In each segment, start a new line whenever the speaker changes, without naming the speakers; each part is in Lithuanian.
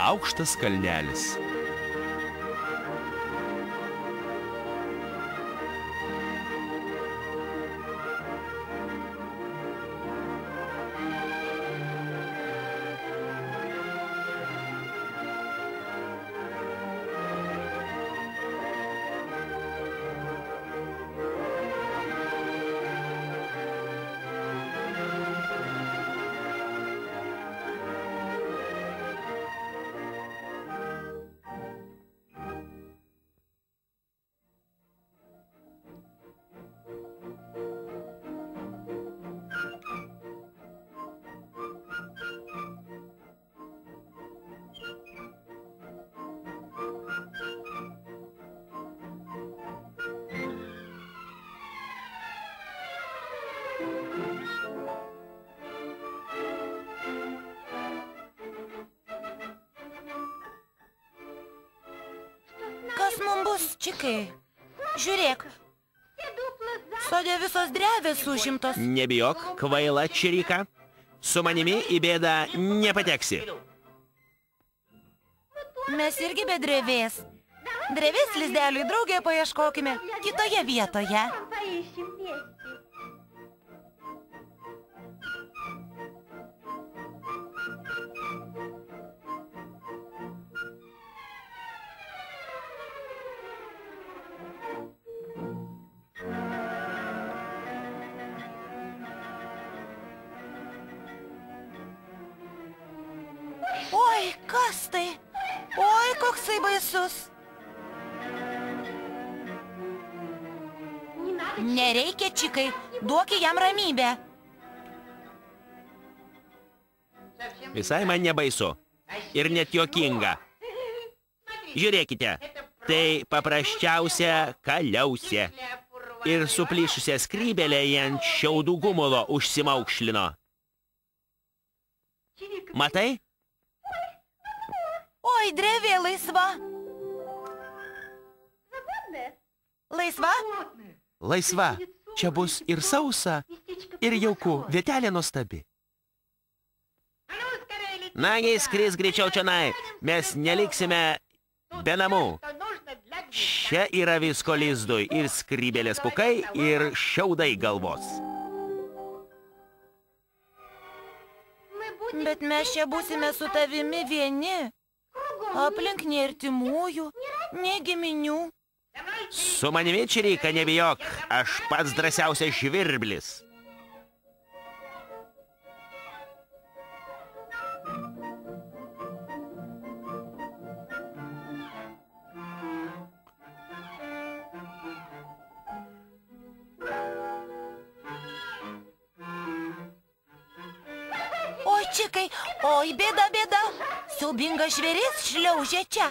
aukštas kalnelis.
Kas mums bus, čikai? Žiūrėk. Sode visos drevės užimtos.
Nebijok, kvaila čirika. Su manimi į bėdą nepateksi.
Mes irgi be drevės. Drevės lizdeliui draugė paieškokime kitoje vietoje. Oi, kas tai? Oi, koksai baisus. Nereikia, čikai, duoki jam ramybę.
Visai man nebaisu. Ir net juokinga. Žiūrėkite, tai paprasčiausia kaliausė. Ir suplyšusią skrybelę ant šiaudų gumulo užsimaukšlino. Matai?
Oi, drevė laisva. Laisva?
Laisva. Čia bus ir sausa, ir jauku. Vietelė nuostabi.
Nagi, skris greičiau čionai. Mes neliksime be namų. Čia yra visko lizdui. Ir skrybelės pukai, ir šiaudai galvos.
Bet mes čia būsime su tavimi vieni. Aplink nei artimųjų, nei giminių.
Su manimi čirika nebijok. Aš pats drąsiausias žvirblis.
Oi, čikai, oi, bėda, bėda. Siaubingas žvėris šliaužia čia.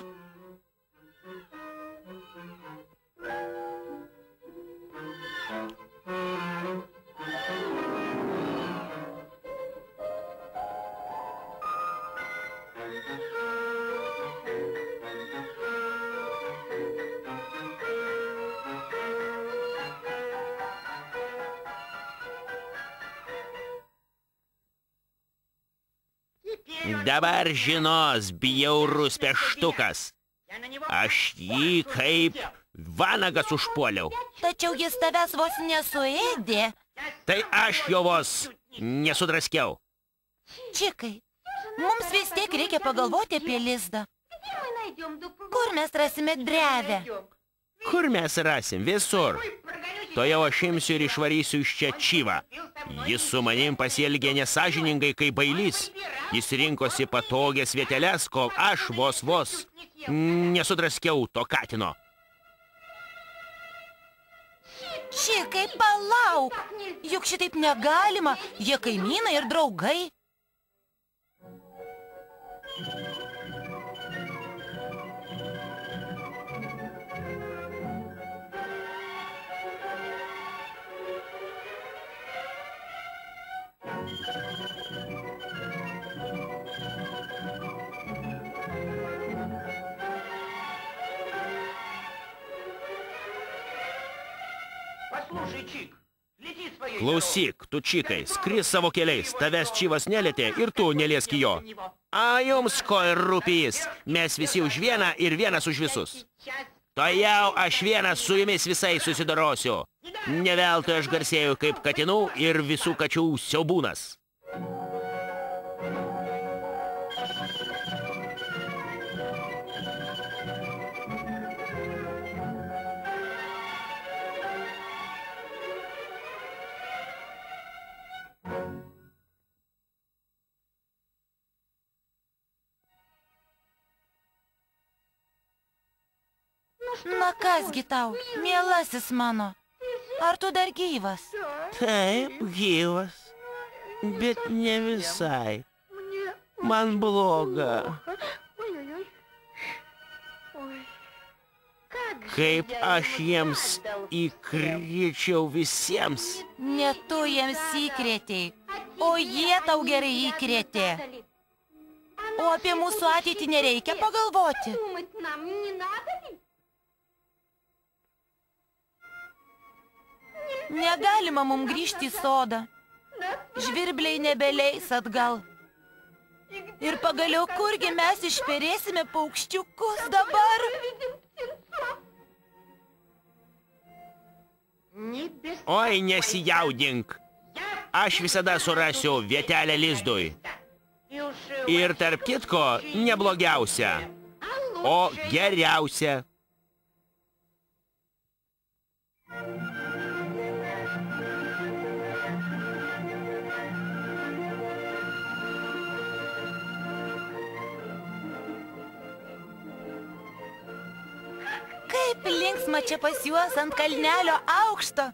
Dabar žinos bjaurus peštukas. Aš jį kaip vanagas užpuoliau.
Tačiau jis tavęs vos nesuėdė.
Tai aš jo vos nesudraskiau.
Čikai, mums vis tiek reikia pagalvoti apie lizdą. Kur mes rasime drevę?
Kur mes rasim? Visur. To jau aš imsiu ir išvarysiu iš čia čivą. Jis su manim pasielgė nesąžiningai kaip bailys. Jis rinkosi patogias vieteles, kol aš vos nesudraskiau to katino.
Čikai, palauk. Juk šitaip negalima. Jie kaimynai ir draugai.
Klausyk, tu čikai, skris savo keliais, tavęs čivas nelietė ir tu neliesk jo. A jums ko ir rūpys, mes visi už vieną ir vienas už visus. Tojau aš vienas su jumis visai susidorosiu. Neveltui aš garsėjau kaip katinų ir visų kačių siaubūnas.
Na kasgi tau, mielasis mano, ar tu dar gyvas?
Taip, gyvas, bet ne visai. Man bloga. Kaip aš jiems įkrėčiau visiems.
Ne tu jiems įkrėtei, o jie tau gerai įkrėtė. O apie mūsų ateitį nereikia pagalvoti. Negalima mum grįžti į sodą. Žvirbliai nebeleis atgal. Ir pagaliau, kurgi mes išperėsime paukščiukus dabar?
Oi, nesijaudink. Aš visada surasiu vietelę lizdui. Ir tarp kitko, neblogiausia, o geriausia.
Kaip linksma čia pas juos ant kalnelio aukšto.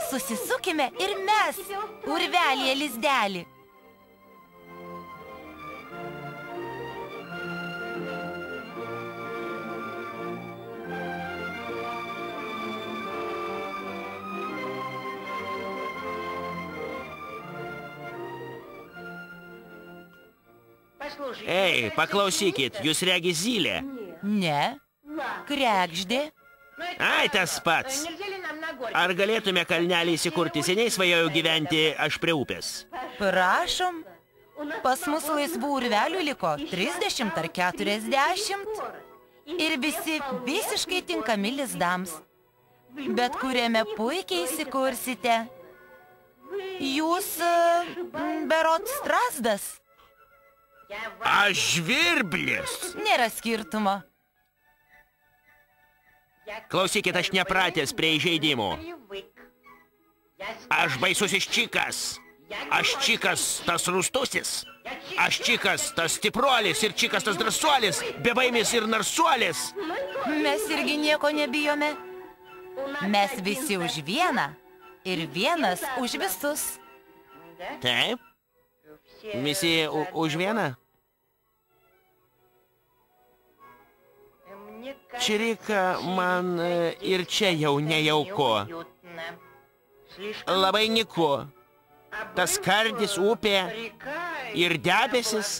Susisukime ir mes urvelyje lizdelį.
Ei, paklausykit, jūs regi zylė?
Ne. Kregždė.
Ai, tas pats. Ar galėtume kalnelį įsikurti? Seniai svajojau gyventi aš prie upės.
Prašom. Pas mus laisvų urvelių liko 30 ar 40. Ir visi visiškai tinkami lizdams. Bet kuriame puikiai įsikursite. Jūs berot strazdas.
Aš žvirblis.
Nėra skirtumo.
Klausykit, aš nepratęs prie įžeidimų. Aš baisusis čikas. Aš čikas tas rūstusis. Aš čikas tas stipruolis ir čikas tas drąsuolis, bebaimis ir narsuolis.
Mes irgi nieko nebijome. Mes visi už vieną ir vienas už visus.
Taip? Visi už vieną? Čirika, man ir čia jau nejauku. Labai nyku. Tas skardis, upė ir debesis.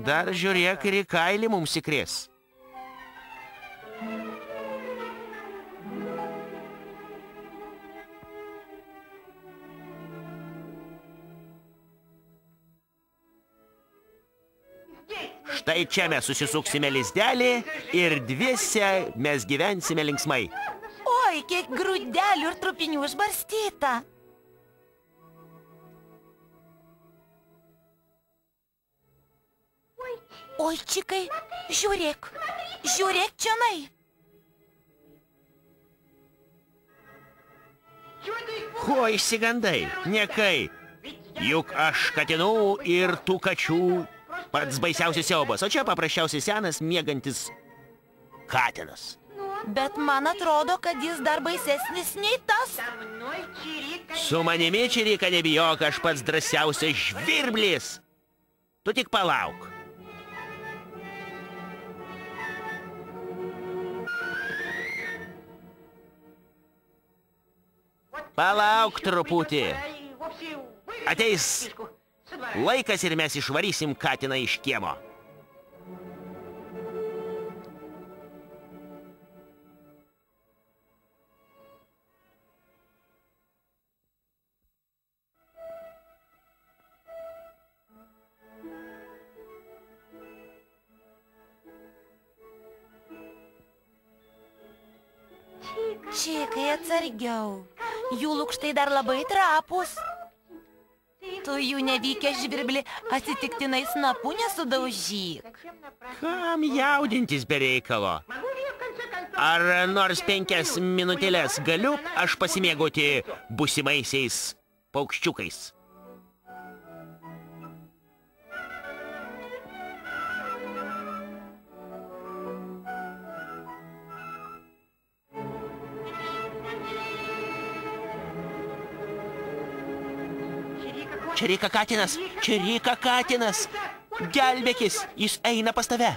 Dar žiūrėk, ir į kailį mums įkrės. Štai čia mes susisuksime lizdelį ir dviese mes gyvensime linksmai.
Oi, kiek grūdelių ir trupinių išbarstyta. Oi, čikai, žiūrėk čionai.
Ko išsigandai? Niekai. Juk aš katinų ir tų kačių pats baisiausias siaubas, o čia paprasčiausiai senas miegantis katinas.
Bet man atrodo, kad jis dar baisesnis nei tas.
Su manimi, Čirika, nebijok, aš pats drąsiausias žvirblis. Tu tik palauk. Palauk truputį. Ateis laikas ir mes išvarysim katiną iš kiemo.
Paukščiukai, atsargiau. Jų lukštai dar labai trapūs. Tu jų nevykęs žvirblį atsitiktinai snapu nesudaužyk.
Kam jaudintis be reikalo? Ar nors 5 minutėlės galiu aš pasimėgauti būsimaisiais paukščiukais?
Čirika katinas, Čirika katinas. Gelbėkis, jis eina pas tave.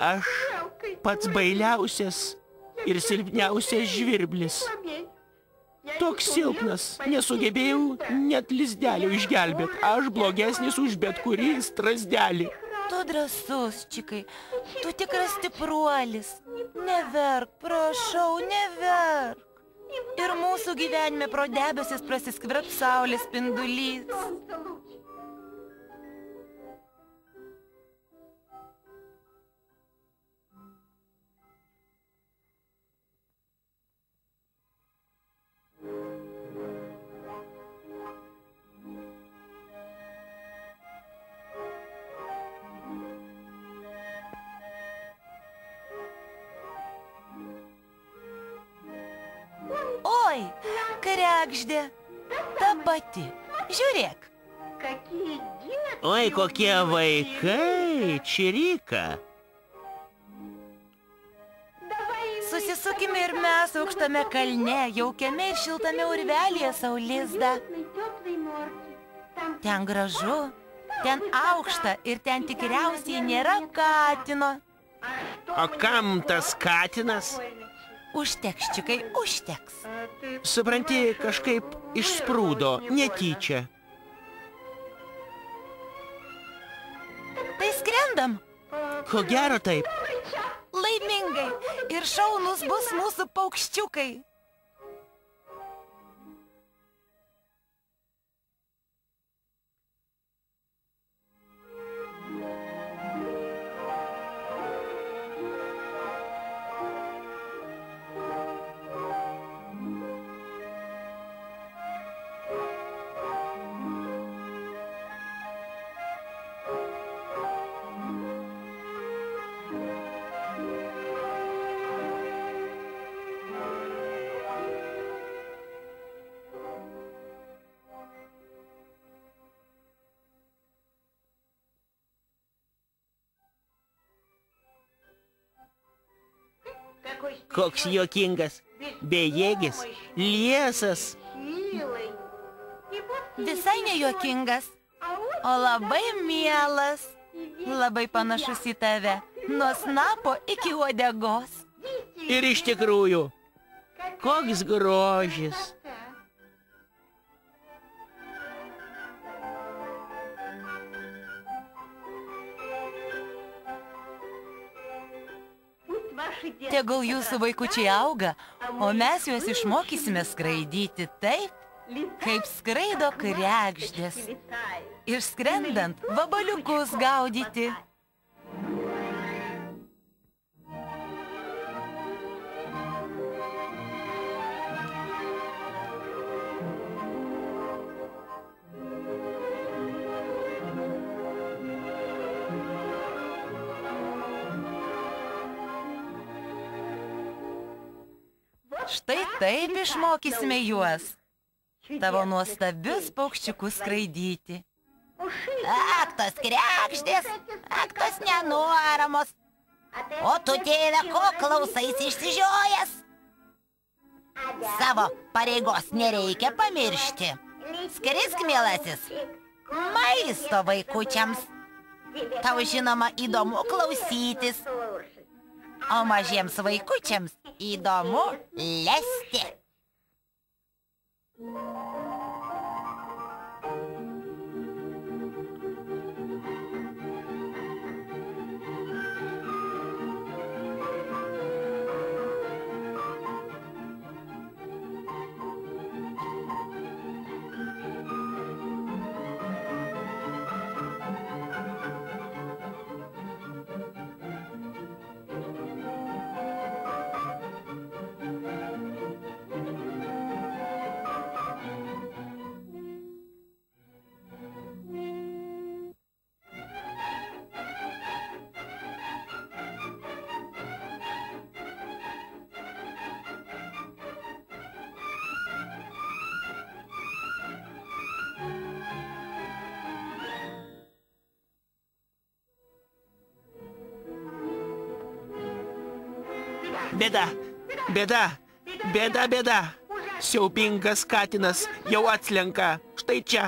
Aš pats bailiausias ir silpniausias žvirblis. Toks silpnas, nesugebėjau net lizdelio išgelbėt. Aš blogesnis už bet kurį strazdelį.
Tu drąsus, Čikai. Tu tikras stipruolis. Neverk, prašau, neverk. Ir mūsų gyvenime pro debesis prasiskverbs saulės spindulys. Oi, kregždė, ta pati. Žiūrėk.
Oi, kokie vaikai, Čirika.
Susisukime ir mes aukštame kalne, jaukiame ir šiltame urvelyje sau lizdą. Ten gražu, ten aukšta ir ten tikriausiai nėra katino.
O kam tas katinas?
Užteks, Čikai, užteks.
Supranti, kažkaip išsprūdo, netyčia.
Tai skrendam.
Ko gero taip.
Laimingai. Ir šaunus bus mūsų paukščiukai.
Koks juokingas, bejėgis, liesas.
Visai nejuokingas, o labai mielas. Labai panašus į tave, nuo snapo iki uodegos.
Ir iš tikrųjų, koks grožis.
Tegul jūsų vaikučiai auga, o mes juos išmokysime skraidyti taip, kaip skraido kregždės. Ir skrendant vabaliukus gaudyti. Štai taip išmokysime juos, tavo nuostabius paukščiukus skraidyti. Ak, tos krekždės, ak, tos nenuoramos. O tu, tėve, ko klausaisi išsižiojęs? Savo pareigos nereikia pamiršti. Skrisk, mielasis, maisto vaikučiams. Tau, žinoma, įdomu klausytis, o mažiems vaikučiams įdomu lesti.
Bėda, bėda, bėda, bėda. Siaubingas katinas jau atslenka. Štai čia.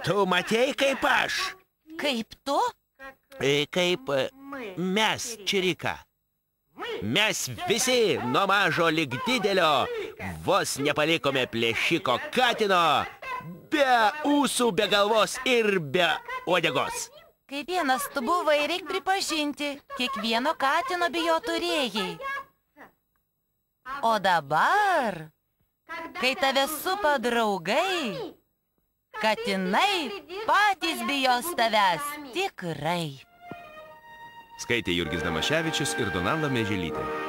Tu matei kaip aš?
Kaip tu?
Kaip mes, Čirika. Mes visi nuo mažo lig didelio vos nepalikome plėšiko katino be ūsų, be galvos ir be uodegos.
Kaip vienas tu buvai, reik pripažinti, kiekvieno katino bijo turėjai. O dabar, kai tave supa draugai, katinai patys bijos tavęs tikrai.
Skaitė Jurgis Damaševičius ir Donalda Mieželytė.